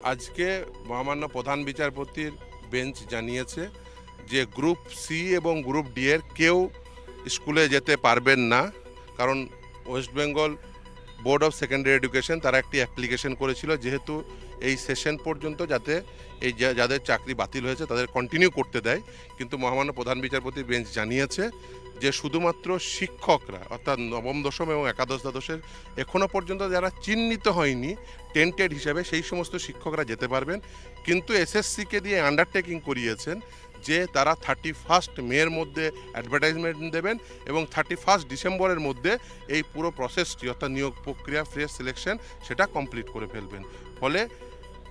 আজকে মহামান্য প্রধান বিচারপতির বেঞ্চ জানিয়েছে যে গ্রুপ সি এবং গ্রুপ ডি এর কেউ স্কুলে যেতে পারবেন না, কারণ West Bengal board of secondary education তারা একটি অ্যাপ্লিকেশন করেছিল যেহেতু এই সেশন পর্যন্ত যাতে এই যাদের চাকরি বাতিল হয়েছে তাদের কন্টিনিউ করতে দেয়। কিন্তু মহামান্য প্রধান বিচারপতি বেঞ্চ জানিয়েছে যে শুধুমাত্র শিক্ষকরা অর্থাৎ নবম দশম এবং একাদশ দ্বাদশের এখনও পর্যন্ত যারা চিহ্নিত হয়নি টেন্টেড হিসাবে সেই সমস্ত শিক্ষকরা যেতে পারবেন। কিন্তু এসএসসিকে দিয়ে আন্ডারটেকিং করিয়েছেন যে তারা 31 মের মধ্যে অ্যাডভার্টাইজমেন্ট দেবেন এবং 31 ডিসেম্বরের মধ্যে এই পুরো প্রসেসটি অর্থাৎ নিয়োগ প্রক্রিয়া ফ্রেশ সিলেকশন সেটা কমপ্লিট করে ফেলবেন। ফলে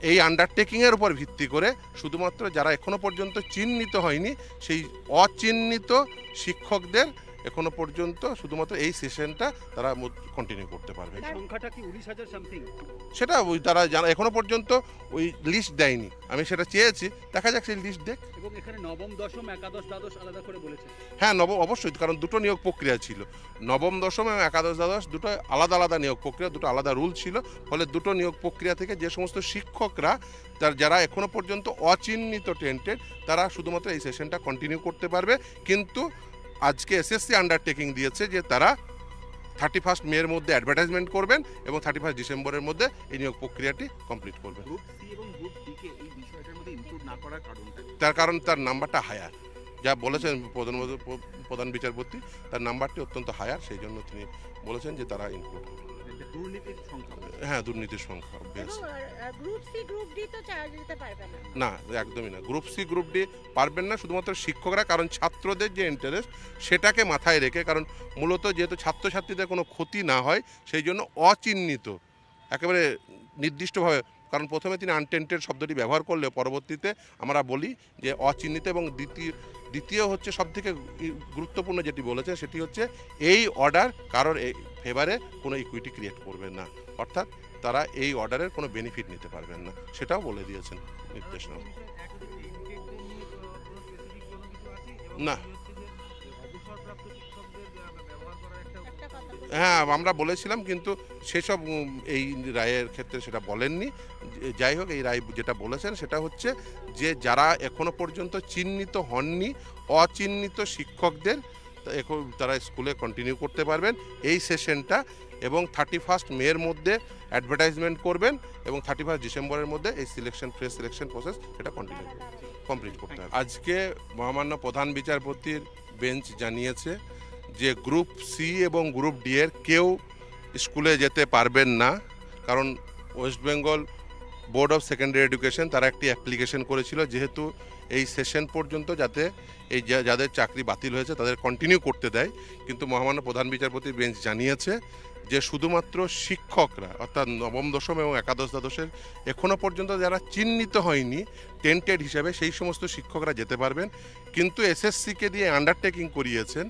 এই আন্ডারটেকিংয়ের উপর ভিত্তি করে শুধুমাত্র যারা এখনো পর্যন্ত চিহ্নিত হয়নি সেই অচিহ্নিত শিক্ষকদের এখনো পর্যন্ত শুধুমাত্র এই সেশনটা তারা কন্টিনিউ করতে পারবে। সংখ্যাটা কি 19,000 সামথিং? সেটা তারা জানা এখনো পর্যন্ত ওই লিস্ট দেয়নি, আমি সেটা চেয়েছি, দেখা যাক সেই লিস্ট দেখ। এবং এখানে নবম দশম একাদশ দ্বাদশ আলাদা করে বলেছে। হ্যাঁ, অবশ্যই, কারণ দুটো নিয়োগ প্রক্রিয়া ছিল, নবম দশম এবং একাদশ দ্বাদশ দুটো আলাদা আলাদা নিয়োগ প্রক্রিয়া, দুটো আলাদা রুল ছিল। ফলে দুটো নিয়োগ প্রক্রিয়া থেকে যে সমস্ত শিক্ষকরা যারা এখনো পর্যন্ত অচিহ্নিত টেন্টেড তারা শুধুমাত্র এই সেশনটা কন্টিনিউ করতে পারবে। কিন্তু আজকে এসএসসি আন্ডারটেকিং দিয়েছে যে তারা 31 মের মধ্যে অ্যাডভার্টাইজমেন্ট করবেন এবং 31 ডিসেম্বরের মধ্যে এই নিয়োগ প্রক্রিয়াটি কমপ্লিট করবেন। গ্রুপ সি এবং গ্রুপ ডি কে এই বিষয়টার মধ্যে ইনক্লুড না করার কারণটা? তার কারণ তার নাম্বারটা হায়ার, যা বলেছেন প্রধান বিচারপতি, তার নাম্বারটি অত্যন্ত হায়ার, সেই জন্য তিনি বলেছেন যে তারা ইনক্লুড হবে। দুর্নীতির সংখ্যা? হ্যাঁ, দুর্নীতির সংখ্যা। গ্রুপ সি গ্রুপ ডি তো যেতে পারবে না। না, একদমই না, গ্রুপ সি গ্রুপ ডি পারবেন না শুধুমাত্র শিক্ষকরা, কারণ ছাত্রদের যে ইন্টারেস্ট সেটাকে মাথায় রেখে, কারণ মূলত যেহেতু ছাত্রছাত্রীদের কোনো ক্ষতি না হয় সেই জন্য অচিহ্নিত একেবারে নির্দিষ্টভাবে, কারণ প্রথমে তিনি আনটেন্টেড শব্দটি ব্যবহার করলে পরবর্তীতে আমরা বলি যে অচিহ্নিত, এবং দ্বিতীয় হচ্ছে সবথেকে গুরুত্বপূর্ণ যেটি বলেছে সেটি হচ্ছে এই অর্ডার কারোর ফেভারে কোনো ইকুইটি ক্রিয়েট করবেন না, অর্থাৎ তারা এই অর্ডারের কোনো বেনিফিট নিতে পারবেন না, সেটাও বলে দিয়েছেন নির্দেশনা। না, হ্যাঁ আমরা বলেছিলাম, কিন্তু সেসব এই রায়ের ক্ষেত্রে সেটা বলেননি। যাই হোক, এই রায় যেটা বলেছেন সেটা হচ্ছে যে যারা এখনো পর্যন্ত চিহ্নিত হননি অচিহ্নিত শিক্ষকদের তারা স্কুলে কন্টিনিউ করতে পারবেন এই সেশনটা, এবং 31 মের মধ্যে অ্যাডভার্টাইজমেন্ট করবেন এবং 31 ডিসেম্বরের মধ্যে এই ফ্রেশ সিলেকশন প্রসেস সেটা কমপ্লিট করতে হবে। আজকে মহামান্য প্রধান বিচারপতির বেঞ্চ জানিয়েছে যে গ্রুপ সি এবং গ্রুপ ডি এর কেউ স্কুলে যেতে পারবেন না, কারণ West Bengal board of secondary education তারা একটি অ্যাপ্লিকেশন করেছিল যেহেতু এই সেশন পর্যন্ত যাতে এই যাদের চাকরি বাতিল হয়েছে তাদের কন্টিনিউ করতে দেয়। কিন্তু মহামান্য প্রধান বিচারপতি বেঞ্চ জানিয়েছে যে শুধুমাত্র শিক্ষকরা অর্থাৎ নবম দশম এবং একাদশ দ্বাদশের এখনও পর্যন্ত যারা চিহ্নিত হয়নি টেন্টেড হিসাবে সেই সমস্ত শিক্ষকরা যেতে পারবেন। কিন্তু এসএসসিকে দিয়ে আন্ডারটেকিং করিয়েছেন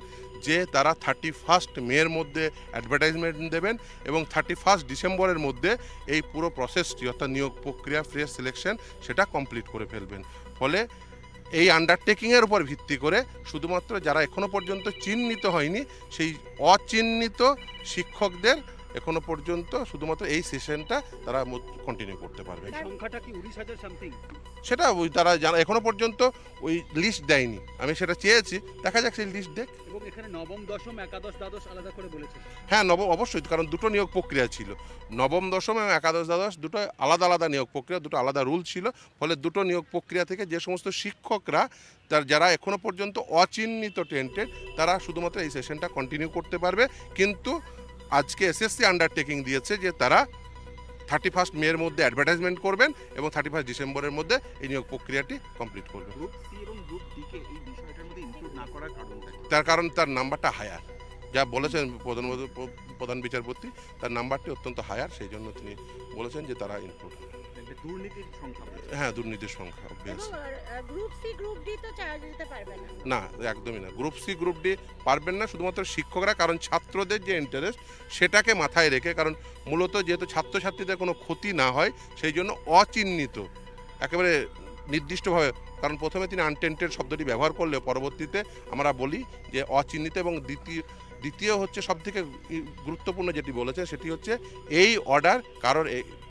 যে তারা 31 মের মধ্যে অ্যাডভার্টাইজমেন্ট দেবেন এবং 31 ডিসেম্বরের মধ্যে এই পুরো প্রসেসটি অর্থাৎ নিয়োগ প্রক্রিয়া ফ্রেশ সিলেকশন সেটা কমপ্লিট করে ফেলবেন। ফলে এই আন্ডারটেকিংয়ের উপর ভিত্তি করে শুধুমাত্র যারা এখনো পর্যন্ত চিহ্নিত হয়নি সেই অচিহ্নিত শিক্ষকদের এখনো পর্যন্ত শুধুমাত্র এই সেশনটা তারা কন্টিনিউ করতে পারবে। সংখ্যাটা কি 19,000 সামথিং? সেটা তারা এখনো পর্যন্ত ওই লিস্ট দেয়নি, আমি সেটা চেয়েছি, দেখা যাক সেই লিস্ট দেখ। এবং এখানে নবম দশম একাদশ দ্বাদশ আলাদা করে বলেছে। হ্যাঁ, অবশ্যই, কারণ দুটো নিয়োগ প্রক্রিয়া ছিল, নবম দশম এবং একাদশ দ্বাদশ দুটো আলাদা আলাদা নিয়োগ প্রক্রিয়া, দুটো আলাদা রুল ছিল। ফলে দুটো নিয়োগ প্রক্রিয়া থেকে যে সমস্ত শিক্ষকরা যারা এখনো পর্যন্ত অচিহ্নিত টেন্টেড তারা শুধুমাত্র এই সেশনটা কন্টিনিউ করতে পারবে। কিন্তু আজকে এসএসসি আন্ডারটেকিং দিয়েছে যে তারা 31 মের মধ্যে অ্যাডভার্টাইজমেন্ট করবেন এবং 31 ডিসেম্বরের মধ্যে এই নিয়োগ প্রক্রিয়াটি কমপ্লিট করবেন। গ্রুপ সি এবং গ্রুপ ডি কে এই বিষয়টার মধ্যে ইনক্লুড না করার কারণটা? তার কারণ তার নাম্বারটা হায়ার, যা বলেছেন প্রধান বিচারপতি, তার নাম্বারটি অত্যন্ত হায়ার, সেই জন্য তিনি বলেছেন যে তারা ইনক্লুড হবে। দুর্নীতির সংখ্যা? হ্যাঁ, দুর্নীতির সংখ্যা। গ্রুপ সি গ্রুপ ডি তো যেতে পারবে না। না, একদমই না, গ্রুপ সি গ্রুপ ডি পারবেন না শুধুমাত্র শিক্ষকরা, কারণ ছাত্রদের যে ইন্টারেস্ট সেটাকে মাথায় রেখে, কারণ মূলত যেহেতু ছাত্রছাত্রীদের কোনো ক্ষতি না হয় সেই জন্য অচিহ্নিত একেবারে নির্দিষ্টভাবে, কারণ প্রথমে তিনি আনটেন্টেড শব্দটি ব্যবহার করলে পরবর্তীতে আমরা বলি যে অচিহ্নিত, এবং দ্বিতীয় হচ্ছে সবথেকে গুরুত্বপূর্ণ যেটি বলেছে সেটি হচ্ছে এই অর্ডার কারোর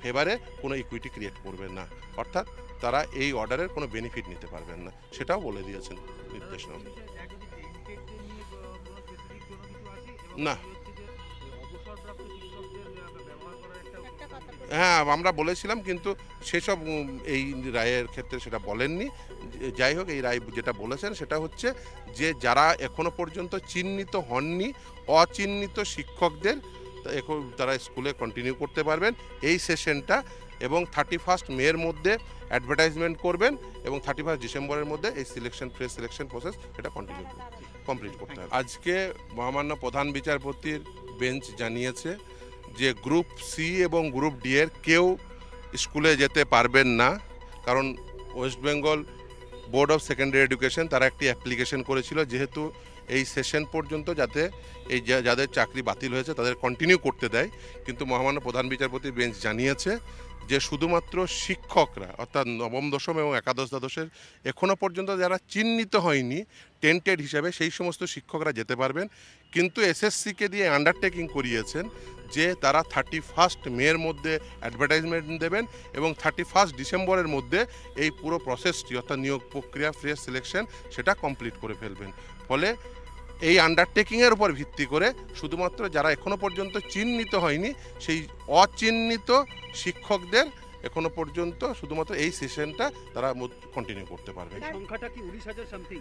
ফেভারে কোনো ইকুইটি ক্রিয়েট করবেন না, অর্থাৎ তারা এই অর্ডারের কোনো বেনিফিট নিতে পারবেন না, সেটাও বলে দিয়েছেন নির্দেশনা। না, একটা কথা বলি। হ্যাঁ আমরা বলেছিলাম কিন্তু সেসব এই রায়ের ক্ষেত্রে সেটা বলেননি। যাই হোক, এই রায় যেটা বলেছেন সেটা হচ্ছে যে যারা এখনো পর্যন্ত চিহ্নিত হননি, অচিহ্নিত শিক্ষকদের এখন তারা স্কুলে কন্টিনিউ করতে পারবেন এই সেশনটা, এবং 31 মের মধ্যে অ্যাডভার্টাইজমেন্ট করবেন এবং 31 ডিসেম্বরের মধ্যে এই ফ্রেশ সিলেকশন প্রসেস এটা কমপ্লিট করতে হবে। আজকে মহামান্য প্রধান বিচারপতির বেঞ্চ জানিয়েছে যে গ্রুপ সি এবং গ্রুপ ডি এর কেউ স্কুলে যেতে পারবেন না, কারণ West Bengal board of secondary education তারা একটি অ্যাপ্লিকেশন করেছিল যেহেতু এই সেশন পর্যন্ত যাতে এই যাদের চাকরি বাতিল হয়েছে তাদের কন্টিনিউ করতে দেয়, কিন্তু মহামান্য প্রধান বিচারপতি বেঞ্চ জানিয়েছে যে শুধুমাত্র শিক্ষকরা অর্থাৎ নবম দশম এবং একাদশ দ্বাদশের এখনও পর্যন্ত যারা চিহ্নিত হয়নি টেন্টেড হিসাবে সেই সমস্ত শিক্ষকরা যেতে পারবেন, কিন্তু এসএসসিকে দিয়ে আন্ডারটেকিং করিয়েছেন যে তারা 31 মের মধ্যে অ্যাডভার্টাইজমেন্ট দেবেন এবং 31 ডিসেম্বরের মধ্যে এই পুরো প্রসেসটি অর্থাৎ নিয়োগ প্রক্রিয়া ফ্রেশ সিলেকশন সেটা কমপ্লিট করে ফেলবেন। ফলে এই আন্ডারটেকিংয়ের উপর ভিত্তি করে শুধুমাত্র যারা এখনো পর্যন্ত চিহ্নিত হয়নি সেই অচিহ্নিত শিক্ষকদের এখনো পর্যন্ত শুধুমাত্র এই সেশনটা তারা কন্টিনিউ করতে পারবে। সংখ্যাটা কি 19,000 সামথিং?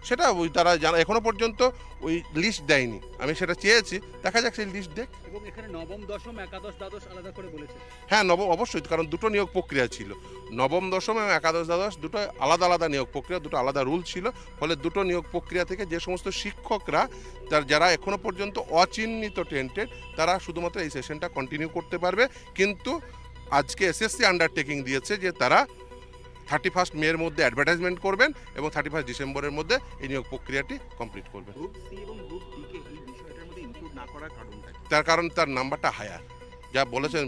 সেটা ওই তারা যারা এখনো পর্যন্ত ওই লিস্ট দেয়নি, আমি সেটা চেয়েছি, দেখা যাক সেই লিস্ট দেখ। এবং এখানে নবম দশম একাদশ দ্বাদশ আলাদা করে বলেছে। হ্যাঁ অবশ্যই, কারণ দুটো নিয়োগ প্রক্রিয়া ছিল, নবম দশম এবং একাদশ দ্বাদশ দুটো আলাদা আলাদা নিয়োগ প্রক্রিয়া, দুটো আলাদা রুল ছিল। ফলে দুটো নিয়োগ প্রক্রিয়া থেকে যে সমস্ত শিক্ষকরা যারা এখনো পর্যন্ত অচিহ্নিত টেন্টেড তারা শুধুমাত্র এই সেশনটা কন্টিনিউ করতে পারবে, কিন্তু আজকে এসএসসি আন্ডারটেকিং দিয়েছে যে তারা 31 মের মধ্যে অ্যাডভার্টাইজমেন্ট করবেন এবং 31 ডিসেম্বরের মধ্যে এই নিয়োগ প্রক্রিয়াটি কমপ্লিট করবেন। গ্রুপ সি এবং গ্রুপ ডি কে এই বিষয়টার মধ্যে ইনক্লুড না করার কারণটা কি? তার কারণ তার নাম্বারটা হায়ার, যা বলেছেন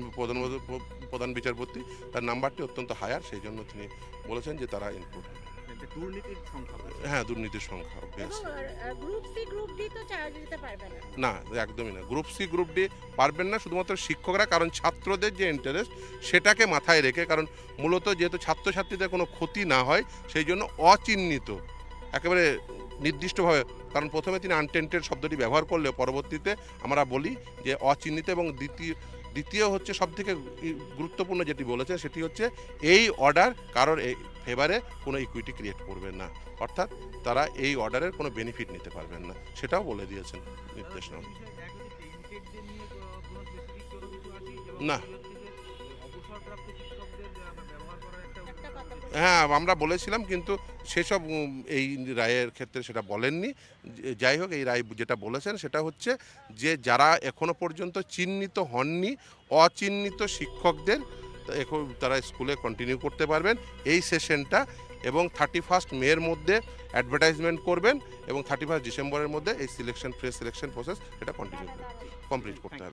প্রধান বিচারপতি, তার নাম্বারটি অত্যন্ত হায়ার, সেই জন্য তিনি বলেছেন যে তারা ইনক্লুড হবে। দুর্নীতির সংখ্যা? হ্যাঁ, দুর্নীতির সংখ্যা এবং বেশ। গ্রুপ সি গ্রুপ ডি তো যেতে পারবে না। না, একদমই না, গ্রুপ সি গ্রুপ ডি পারবেন না শুধুমাত্র শিক্ষকরা, কারণ ছাত্রদের যে ইন্টারেস্ট সেটাকে মাথায় রেখে, কারণ মূলত যেহেতু ছাত্রছাত্রীদের কোনো ক্ষতি না হয় সেই জন্য অচিহ্নিত একেবারে নির্দিষ্টভাবে, কারণ প্রথমে তিনি আনটেন্টেড শব্দটি ব্যবহার করলে পরবর্তীতে আমরা বলি যে অচিহ্নিত, এবং দ্বিতীয় হচ্ছে সবথেকে গুরুত্বপূর্ণ যেটি বলেছে সেটি হচ্ছে এই অর্ডার কারোর ফেভারে কোনো ইকুইটি ক্রিয়েট করবেন না, অর্থাৎ তারা এই অর্ডারের কোনো বেনিফিট নিতে পারবেন না, সেটাও বলে দিয়েছেন নির্দেশনা। না, একটা কথা বলি। হ্যাঁ আমরা বলেছিলাম কিন্তু সেসব এই রায়ের ক্ষেত্রে সেটা বলেননি। যাই হোক, এই রায় যেটা বলেছেন সেটা হচ্ছে যে যারা এখনো পর্যন্ত চিহ্নিত হননি, অচিহ্নিত শিক্ষকদের এখন তারা স্কুলে কন্টিনিউ করতে পারবেন এই সেশনটা, এবং 31 মের মধ্যে অ্যাডভার্টাইজমেন্ট করবেন এবং 31 ডিসেম্বরের মধ্যে এই ফ্রেশ সিলেকশন প্রসেস এটা কমপ্লিট করতে হবে।